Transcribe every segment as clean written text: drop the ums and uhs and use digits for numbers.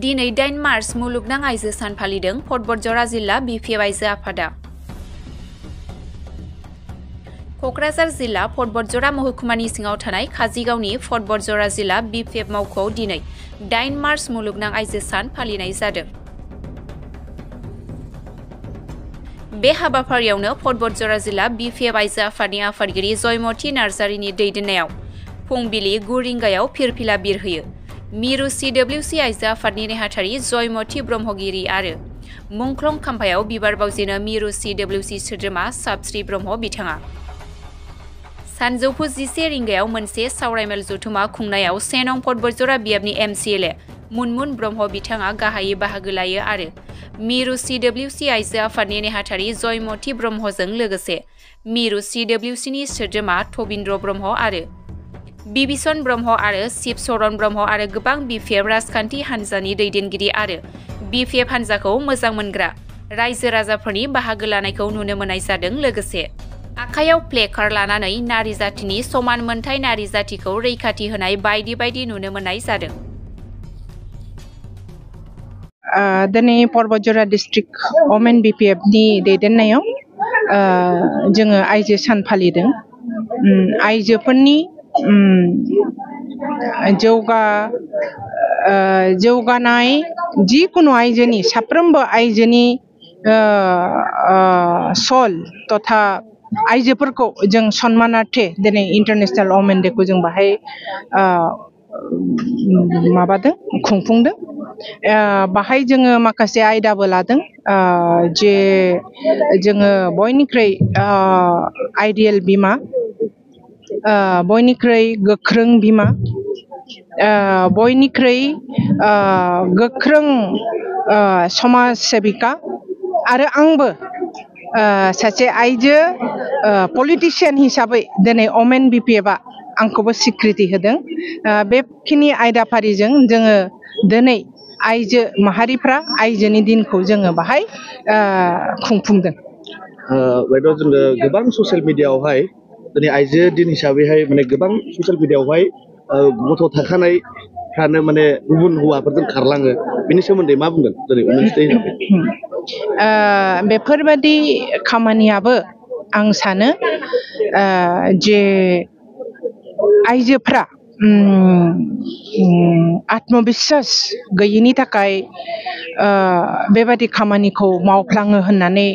दिनै 8 मार्च मुलुगनां आइजो सान फालिदों फटबरजरा जिल्ला बिपिएफ आइजो आफादा। कक्राझार जिल्ला फटबरजरा महकुमानि सिङाव थानाय काजिगावनि फटबरजरा जिल्ला बिपिएफ मावख'आव दिनै 8 मार्च मुलुगनां आइजो सान फालिनाय जादों। बे हाबाफारियावनो फटबरजरा जिल्ला बिपिएफ आइजो आफादनि आफादगिरि जयमती नार्जारिनि दैदेननायाव फुंबिलि 9 रिंगायाव फिरफिला बिरहोयो। मिरु सिडब्लिउसि आइजो आफादनि नेहाथारि जयमती ब्रह्मगिरि आरो मुंख्लं खाम्फायाव बिबार बावजेनो मिरु सिडब्लिउसि सोद्रोमा साबस्रि ब्रह्म बिथाङा। सानजौफु 11 रिंगायाव मोनसे सावरायमेल जथुमा खुंनायाव 1 नं फटबरजरा बियाबनि एमसिएलए मुनमुन ब्रह्म बिथाङा गाहायै बाहागो लायो आरो मिरु सिडब्लिउसि आइजो आफादनि नेहाथारि जयमती ब्रह्मजों लोगोसे मिरु सिडब्लिउसिनि सोद्रोमा थबिन्द्र ब्रह्म आरो बिबिसन ब्रह्म आरो शिबचरण ब्रह्म आरो गोबां बिपिएफ राजखान्थि हान्जानि दैदेनगिरि आरो बिपिएफ हान्जाखौ मोजां मोनग्रा रायजो राजाफोरनि बाहागो लानायखौ नुनो मोननाय जादों। लोगोसे आखायाव प्लेकार्ड लानानै नारी जातिनि समान मोनथाय नारी जातिखौ रैखाथि होनाय बायदि बायदि नुनो मोननाय जादों। दिनै फटबरजरा डिस्ट्रिक्ट वमेन बिपिएफनि दैदेननायाव जोङो आइजो सान फालिदों। आइजोफोरनि जौगानाय जिकुनु आइजोनि साफ्रोमबो आइजोनि सल तथा आइजोफोरखौ जों सन्मानार्थे दिनै इन्टारनेशनेल वमेन डेखौ जों बाहाय खुंफुंदों। बाहाय जोङो माखासे आयदाबो लादों जे जोङो बयनिख्रुइ आइडियेल बिमा, बयनिख्रुइ गोख्रों बिमा, बयनिख्रुइ गोख्रों समाज सेबिका आरो आंबो सासे आइजो पलिटिशियान हिसाबै दिनै वमेन बिपिएफआ आंखौबो स्वीकृति होदों। बेखिनि आयदाफारिजों जोङो दिनै आइजो माहारिफ्रा आइजोनि दिनखौ जोङो बाहाय खुंफुंदों। बेथ' जोङो गोबां ससियेल मिडियायावहाय दिनै आइजो दिन हिसाबैहाय माने गोबां ससियेल मिडियायावहाय गथ' थाखानायफ्रानो माने गुबुन हौवाफोरजों खारलाङो, बेनि सोमोन्दै मा बुंगोन दिनै वमेन्स डे हिसाबै? बेफोरबादि खामानियाबो आं सानो जे आइजोफ्रा आत्मबिश्वास गैयिनि थाखाय बेबादि खामानिखौ मावफ्लाङो होननानै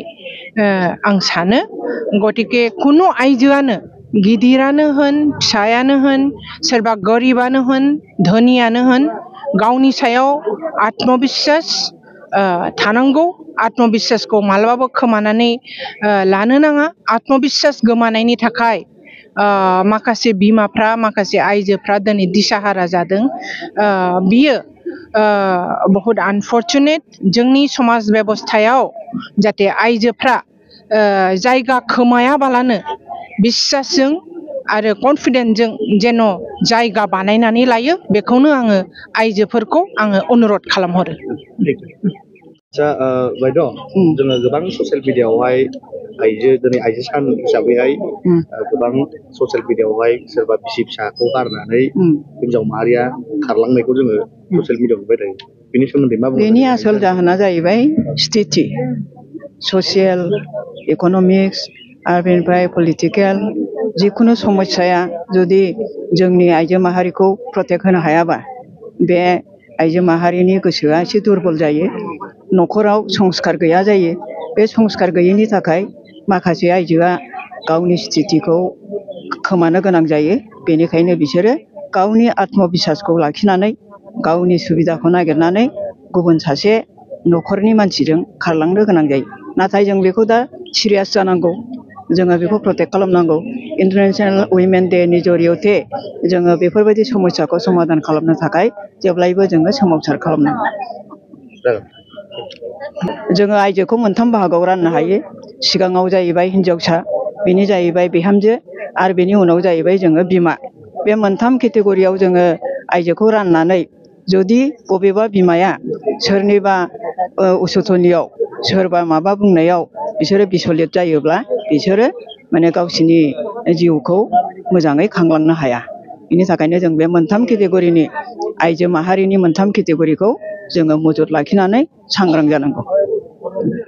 आं सानो। गतिके कुनु आइजोआनो गिदिरानो होन फिसायानो होन सोरबा गरिबानो होन धोनियानो होन गावनि सायाव आत्मबिश्वास थानांगौ। आत्मबिश्वासखौ मालाबाबो खोमानानै लानो नाङा। आत्मबिश्वास गोमानायनि थाखाय माखासे बिमाफ्रा माखासे आइजोफ्रा दिनै दिसाहारा जादों। बियो बहुत आनफर्चुनेट। जोंनि समाज बेबस्थायाव जाहाथे आइजोफ्रा जायगा खोमायाबालानो बिश्वासजों आरो कनफिडेन्सजों जेन' जायगा बानायनानै लायो, बेखौनो आङो आइजोफोरखौ आङो अनुरद खालामहरो। आच्छा बायद' जोङो गोबां ससियेल मिडियायावहाय दिनै आइजो सान हिसाबैहाय गोबां ससियेल मिडियायावहाय सोरबा बिसि फिसाखौ गारनानै हिनजाव माहारिया खारलांनायखौ जोङो ससियेल मिडियायाव नुबाय थायो। बेनि सोमोन्दै मा बुंगोन? बेनि आसल जाहोना जाहैबाय स्थिति, ससियेल, इक'नमिक्स आरो बेनिफ्राय पलिटिकेल जिखुनु समस्याया जुदि जोंनि आइजो माहारिखौ प्रटेक्ट होनो हायाबा बे आइजो माहारिनि गोसोआ एसे दुरबल जायो, न'खराव संस्कार गैया जायो। बे संस्कार गैयैनि थाखाय माखासे आइजोआ गावनि स्थितिखौ खोमानो गोनां जायो। बेनिखायनो बिसोरो गावनि आत्मबिश्वासखौ लाखिनानै गावनि सुबिदाखौ नागिरनानै गुबुन सासे न'खरनि मानसिजों खारलांनो गोनां जायो। नाथाय जों बेखौ दा सिरियास जानांगौ, जोङो बेखौ प्रटेक्ट खालामनांगौ। इन्टारनेशनेल उइमेन डेनि जरियथे जोङो बेफोरबायदि समस्याखौ समाधान खालामनो थाखाय जेब्लायबो जोङो सोमावसार खालामनांगौ। जोङो आइजोखौ मोनथाम बाहागोआव राननो हायो। सिगाङाव जाहैबाय हिनजावसा, बेनि जाहैबाय बिहामजो आरो बेनि उनाव जाहैबाय जोङो बिमा। बे मोनथाम केटेगरियाव जोङो आइजोखौ राननानै जुदि बबेबा बिमाया सोरनिबा उसुथनियाव सोरबा माबा बुंनायाव बिसोरो बिसलित जायोब्ला बिसोरो माने गावसिनि जिउखौ मोजाङै खांलांनो हाया। बेनि थाखायनो जों बे मोनथाम केटेगरिनि आइजो माहारिनि मोनथाम केटेगरिखौ जोङो मजुत लाखिनानै सांग्रां जानांगौ।